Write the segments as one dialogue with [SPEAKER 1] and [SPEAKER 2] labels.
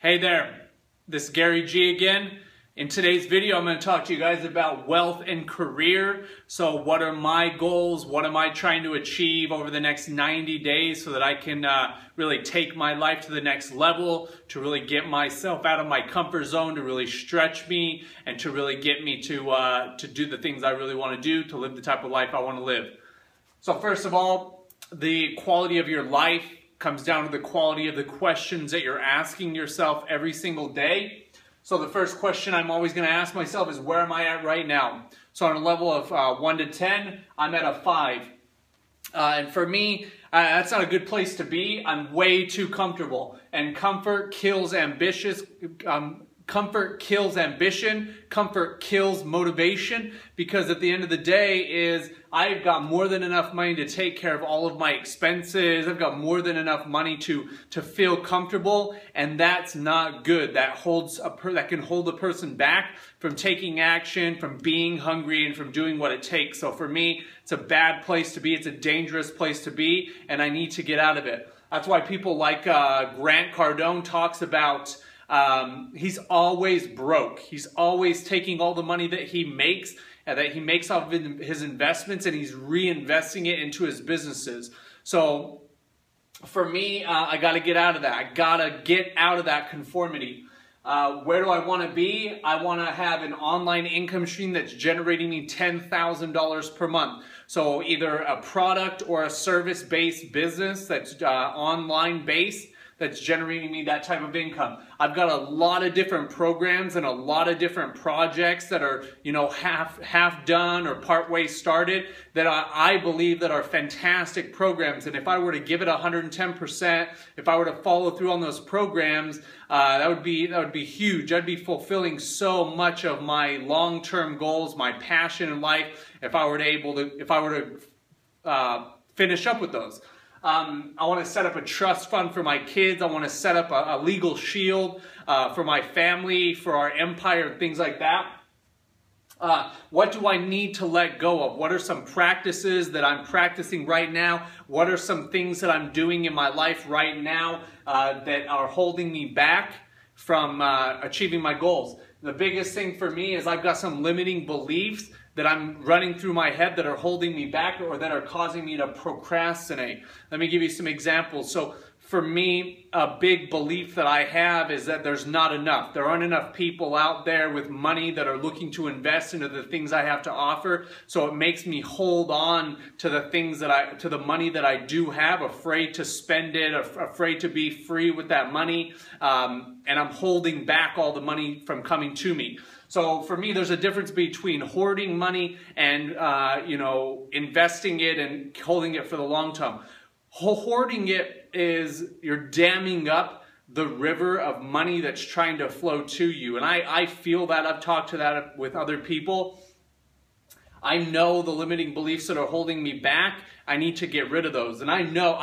[SPEAKER 1] Hey there, this is Gary G again. In today's video, I'm going to talk to you guys about wealth and career. So what are my goals? What am I trying to achieve over the next 90 days so that I can really take my life to the next level, to really get myself out of my comfort zone, to really stretch me, and to really get me to do the things I really want to do, to live the type of life I want to live. So first of all, the quality of your life comes down to the quality of the questions that you're asking yourself every single day. So the first question I'm always going to ask myself is, where am I at right now? So on a level of 1 to 10, I'm at a 5. And for me, that's not a good place to be. I'm way too comfortable. And comfort kills ambition. Comfort kills motivation, because at the end of the day I've got more than enough money to take care of all of my expenses. I've got more than enough money to feel comfortable, and that's not good. That can hold a person back from taking action, from being hungry, and from doing what it takes. So for me, it's a bad place to be. It's a dangerous place to be, and I need to get out of it. That's why people like Grant Cardone talks about he's always broke. He's always taking all the money that he makes off of his investments, and he's reinvesting it into his businesses. So for me, I got to get out of that. I got to get out of that conformity. Where do I want to be? I want to have an online income stream that's generating me $10,000 per month. So either a product or a service-based business that's online based, that's generating me that type of income. I've got a lot of different programs and a lot of different projects that are, half done or partway started, that I believe that are fantastic programs. And if I were to give it 110%, if I were to follow through on those programs, that would be huge. I'd be fulfilling so much of my long-term goals, my passion in life, if I were to finish up with those. I want to set up a trust fund for my kids. I want to set up a legal shield for my family, for our empire, and things like that. What do I need to let go of? What are some practices that I'm practicing right now? What are some things that I'm doing in my life right now that are holding me back from achieving my goals? The biggest thing for me is I've got some limiting beliefs that I'm running through my head that are holding me back, or that are causing me to procrastinate. Let me give you some examples. So for me, a big belief that I have is that there's not enough. There aren't enough people out there with money that are looking to invest into the things I have to offer. So it makes me hold on to the money that I do have, afraid to spend it, afraid to be free with that money. And I'm holding back all the money from coming to me. So for me, there's a difference between hoarding money and, investing it and holding it for the long term. Hoarding it is you're damming up the river of money that's trying to flow to you. And I feel that. I've talked to that with other people. I know the limiting beliefs that are holding me back. I need to get rid of those. And I know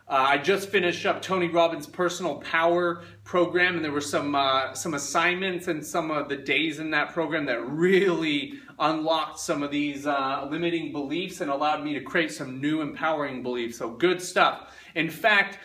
[SPEAKER 1] I just finished up Tony Robbins' Personal Power program, and there were some assignments and some of the days in that program that really unlocked some of these limiting beliefs and allowed me to create some new empowering beliefs. So good stuff. In fact,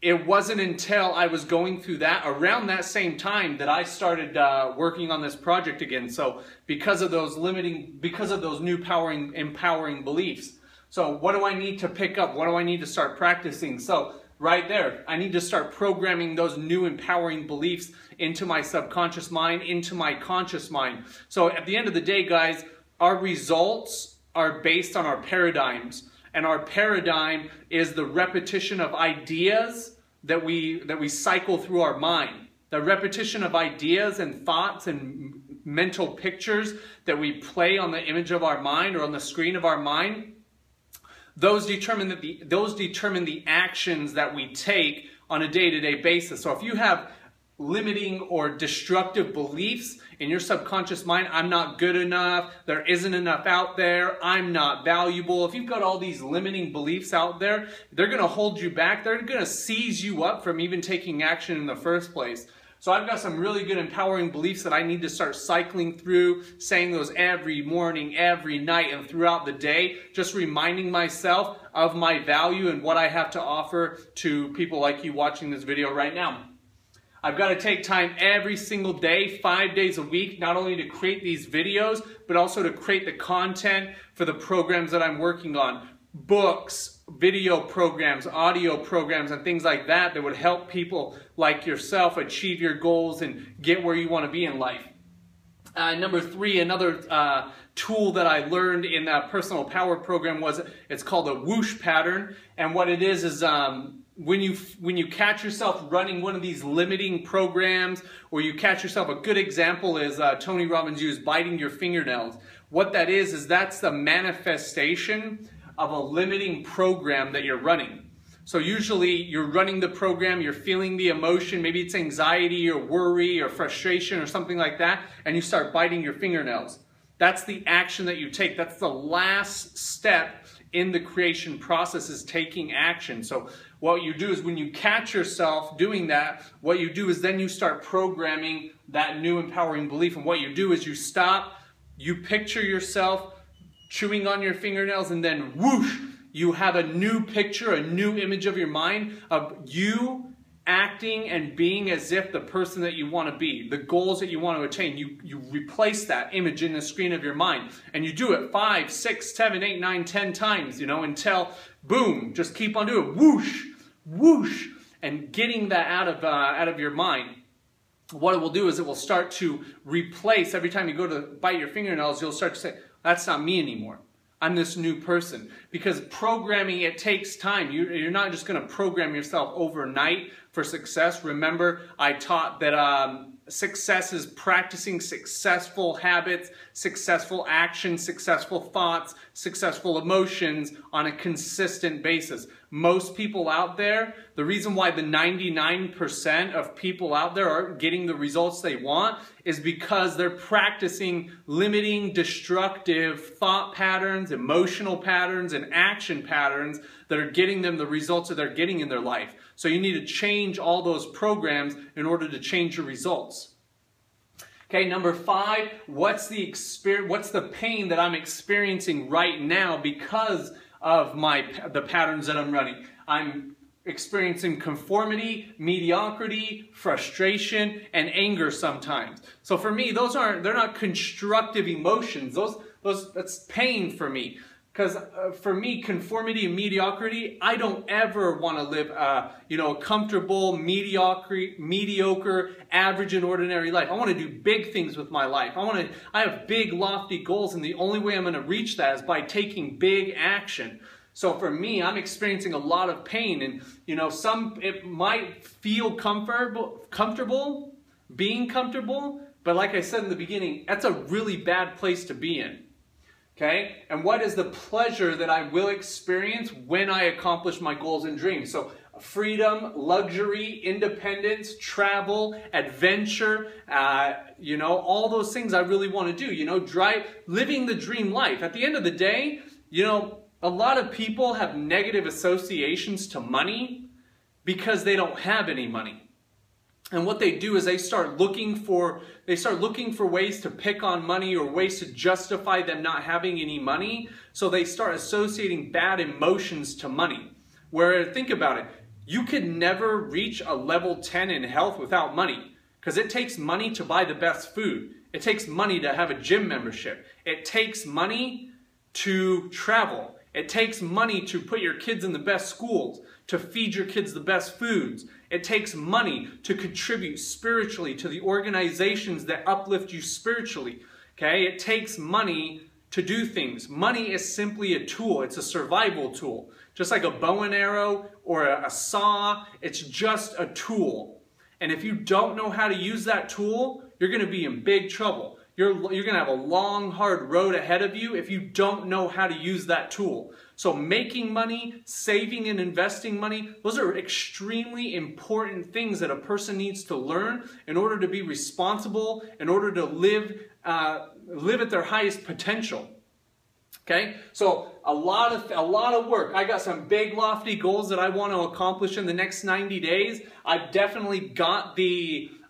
[SPEAKER 1] it wasn't until I was going through that, around that same time, that I started working on this project again. So because of those new empowering beliefs. So what do I need to pick up? What do I need to start practicing? So right there, I need to start programming those new empowering beliefs into my subconscious mind, into my conscious mind. So at the end of the day, guys, our results are based on our paradigms. And our paradigm is the repetition of ideas that we cycle through our mind. The repetition of ideas and thoughts and mental pictures that we play on the image of our mind or on the screen of our mind. Those determine the actions that we take on a day-to-day basis. So if you have limiting or destructive beliefs in your subconscious mind, I'm not good enough, there isn't enough out there, I'm not valuable. If you've got all these limiting beliefs out there, they're going to hold you back. They're going to seize you up from even taking action in the first place. So I've got some really good empowering beliefs that I need to start cycling through, saying those every morning, every night, and throughout the day, just reminding myself of my value and what I have to offer to people like you watching this video right now. I've got to take time every single day, 5 days a week, not only to create these videos, but also to create the content for the programs that I'm working on. Books, video programs, audio programs, and things like that that would help people like yourself achieve your goals and get where you want to be in life. Number 3, another tool that I learned in that personal power program it's called a whoosh pattern. And what it is when you catch yourself running one of these limiting programs, or you catch yourself, a good example is Tony Robbins used biting your fingernails. What that is that's the manifestation of a limiting program that you're running. So usually you're running the program, you're feeling the emotion, maybe it's anxiety or worry or frustration or something like that, and you start biting your fingernails. That's the action that you take. That's the last step in the creation process, is taking action. So what you do is when you catch yourself doing that, what you do is then you start programming that new empowering belief. And what you do is you stop, you picture yourself chewing on your fingernails, and then whoosh, you have a new picture, a new image of your mind of you acting and being as if the person that you want to be, the goals that you want to attain. You replace that image in the screen of your mind, and you do it 5, 6, 7, 8, 9, 10 times, until boom, just keep on doing it, whoosh, whoosh, and getting that out of your mind. What it will do is it will start to replace, every time you go to bite your fingernails, you'll start to say, that's not me anymore. I'm this new person. Because programming, it takes time. You're not just going to program yourself overnight for success. Remember, I taught that success is practicing successful habits, successful actions, successful thoughts, successful emotions on a consistent basis. Most people out there, the reason why the 99% of people out there aren't getting the results they want is because they're practicing limiting, destructive thought patterns, emotional patterns, and action patterns that are getting them the results that they're getting in their life. So you need to change all those programs in order to change your results. Okay, number 5, what's the pain that I'm experiencing right now because of the patterns that I'm running? I'm experiencing conformity, mediocrity, frustration, and anger sometimes. So for me, they're not constructive emotions. That's pain for me. Because for me, conformity and mediocrity, I don't ever want to live a comfortable, mediocre, average and ordinary life. I want to do big things with my life. I have big, lofty goals, and the only way I'm going to reach that is by taking big action. So for me, I'm experiencing a lot of pain, and it might feel comfortable, being comfortable, but like I said in the beginning, that's a really bad place to be in. Okay? And what is the pleasure that I will experience when I accomplish my goals and dreams? So freedom, luxury, independence, travel, adventure, all those things I really want to do, living the dream life. At the end of the day, a lot of people have negative associations to money because they don't have any money. And what they do is they start looking for ways to pick on money or ways to justify them not having any money. So they start associating bad emotions to money. Where, think about it, you could never reach a level 10 in health without money, because it takes money to buy the best food. It takes money to have a gym membership. It takes money to travel. It takes money to put your kids in the best schools, to feed your kids the best foods. It takes money to contribute spiritually to the organizations that uplift you spiritually. Okay? It takes money to do things. Money is simply a tool. It's a survival tool. Just like a bow and arrow or a saw, it's just a tool. And if you don't know how to use that tool, you're going to be in big trouble. You're going to have a long, hard road ahead of you if you don't know how to use that tool. So making money, saving and investing money, those are extremely important things that a person needs to learn in order to be responsible, in order to live at their highest potential. Okay, so a lot of work. I got some big lofty goals that I want to accomplish in the next 90 days. I've definitely got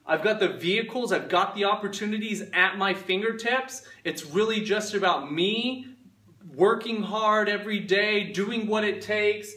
[SPEAKER 1] I've got the vehicles, I've got the opportunities at my fingertips. It's really just about me working hard every day, doing what it takes,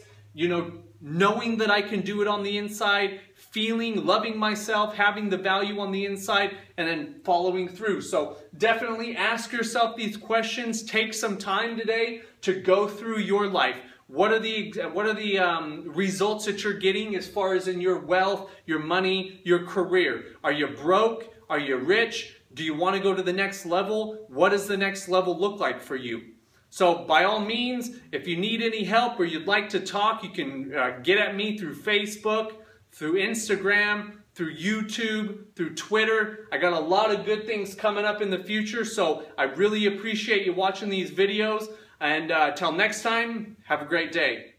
[SPEAKER 1] knowing that I can do it on the inside, feeling, loving myself, having the value on the inside, and then following through. So definitely ask yourself these questions. Take some time today to go through your life. What are the results that you're getting as far as in your wealth, your money, your career? Are you broke? Are you rich? Do you want to go to the next level? What does the next level look like for you? So by all means, if you need any help or you'd like to talk, you can get at me through Facebook, through Instagram, through YouTube, through Twitter. I got a lot of good things coming up in the future, so I really appreciate you watching these videos. And till next time, have a great day.